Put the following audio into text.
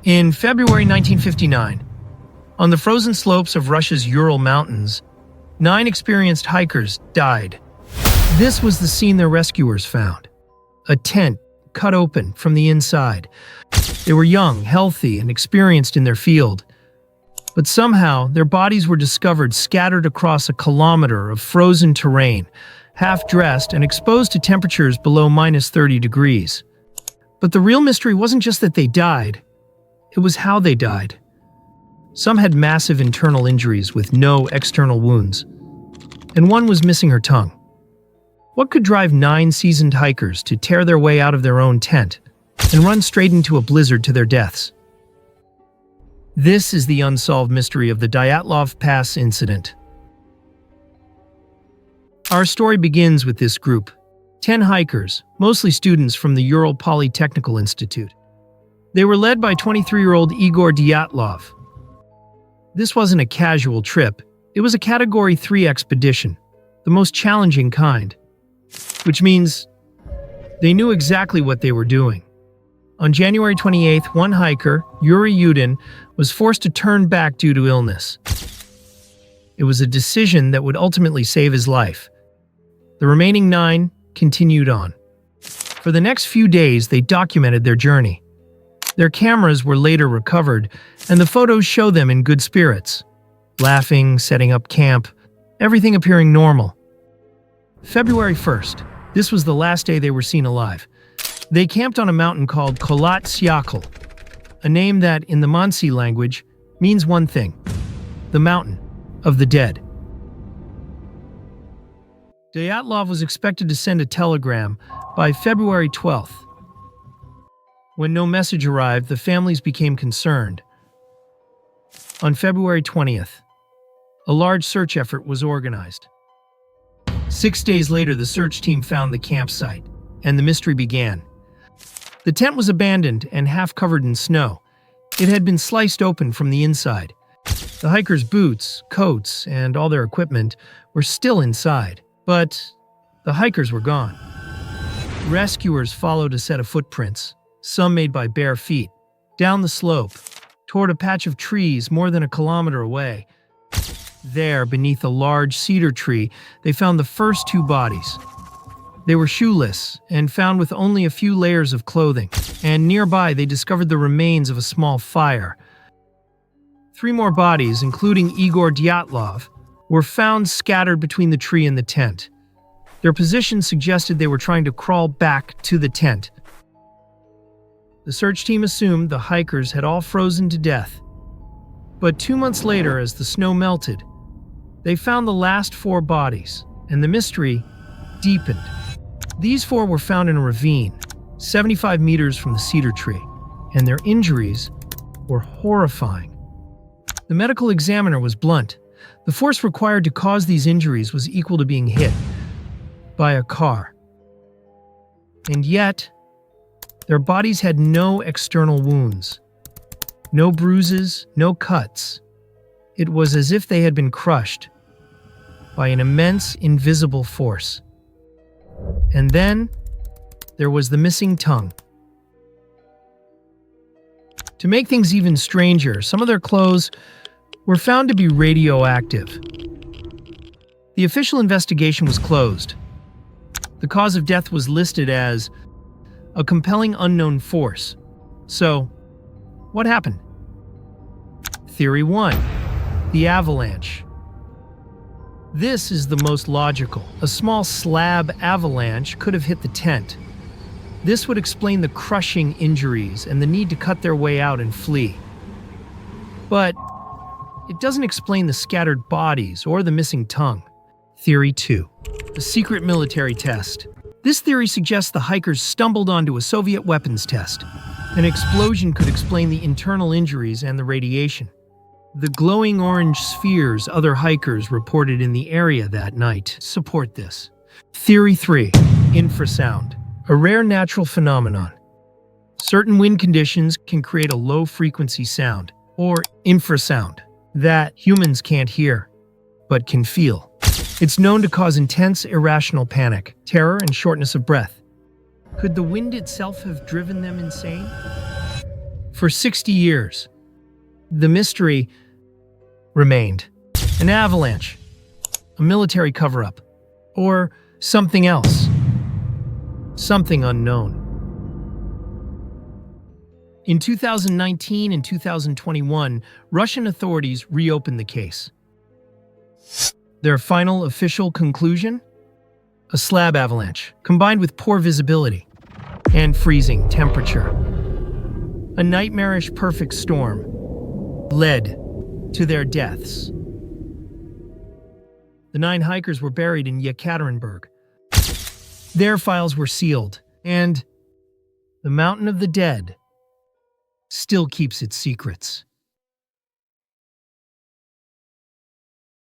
In February 1959, on the frozen slopes of Russia's Ural Mountains, 9 experienced hikers died. This was the scene their rescuers found. A tent cut open from the inside. They were young, healthy, and experienced in their field. But somehow, their bodies were discovered scattered across a kilometer of frozen terrain, half-dressed and exposed to temperatures below -30 degrees. But the real mystery wasn't just that they died. It was how they died. Some had massive internal injuries with no external wounds, and one was missing her tongue. What could drive 9 seasoned hikers to tear their way out of their own tent and run straight into a blizzard to their deaths? This is the unsolved mystery of the Dyatlov Pass Incident. Our story begins with this group, 10 hikers, mostly students from the Ural Polytechnical Institute. They were led by 23-year-old Igor Dyatlov. This wasn't a casual trip, it was a Category 3 expedition, the most challenging kind. Which means they knew exactly what they were doing. On January 28th, one hiker, Yuri Yudin, was forced to turn back due to illness. It was a decision that would ultimately save his life. The remaining 9 continued on. For the next few days, they documented their journey. Their cameras were later recovered, and the photos show them in good spirits. Laughing, setting up camp, everything appearing normal. February 1st. This was the last day they were seen alive. They camped on a mountain called Kholat Syakhl, a name that, in the Mansi language, means one thing: the mountain of the dead. Dyatlov was expected to send a telegram by February 12th. When no message arrived, the families became concerned. On February 20th, a large search effort was organized. 6 days later, the search team found the campsite, and the mystery began. The tent was abandoned and half covered in snow. It had been sliced open from the inside. The hikers' boots, coats, and all their equipment were still inside, but the hikers were gone. Rescuers followed a set of footprints, some made by bare feet, down the slope, toward a patch of trees more than a kilometer away. There, beneath a large cedar tree, they found the first 2 bodies. They were shoeless and found with only a few layers of clothing, and nearby they discovered the remains of a small fire. 3 more bodies, including Igor Dyatlov, were found scattered between the tree and the tent. Their position suggested they were trying to crawl back to the tent. The search team assumed the hikers had all frozen to death. But 2 months later, as the snow melted, they found the last 4 bodies, and the mystery deepened. These 4 were found in a ravine, 75 meters from the cedar tree, and their injuries were horrifying. The medical examiner was blunt. The force required to cause these injuries was equal to being hit by a car. And yet, their bodies had no external wounds. No bruises, no cuts. It was as if they had been crushed by an immense, invisible force. And then, there was the missing tongue. To make things even stranger, some of their clothes were found to be radioactive. The official investigation was closed. The cause of death was listed as a compelling unknown force. So, what happened? Theory 1. The avalanche. This is the most logical. A small slab avalanche could have hit the tent. This would explain the crushing injuries and the need to cut their way out and flee. But it doesn't explain the scattered bodies or the missing tongue. Theory 2. A secret military test. This theory suggests the hikers stumbled onto a Soviet weapons test. An explosion could explain the internal injuries and the radiation. The glowing orange spheres other hikers reported in the area that night support this. Theory 3. Infrasound. A rare natural phenomenon. Certain wind conditions can create a low-frequency sound, or infrasound, that humans can't hear, but can feel. It's known to cause intense, irrational panic, terror, and shortness of breath. Could the wind itself have driven them insane? For 60 years, the mystery remained. An avalanche, a military cover-up, or something else. Something unknown. In 2019 and 2021, Russian authorities reopened the case. Their final official conclusion? A slab avalanche, combined with poor visibility and freezing temperature. A nightmarish perfect storm led to their deaths. The 9 hikers were buried in Yekaterinburg. Their files were sealed, and the Mountain of the Dead still keeps its secrets.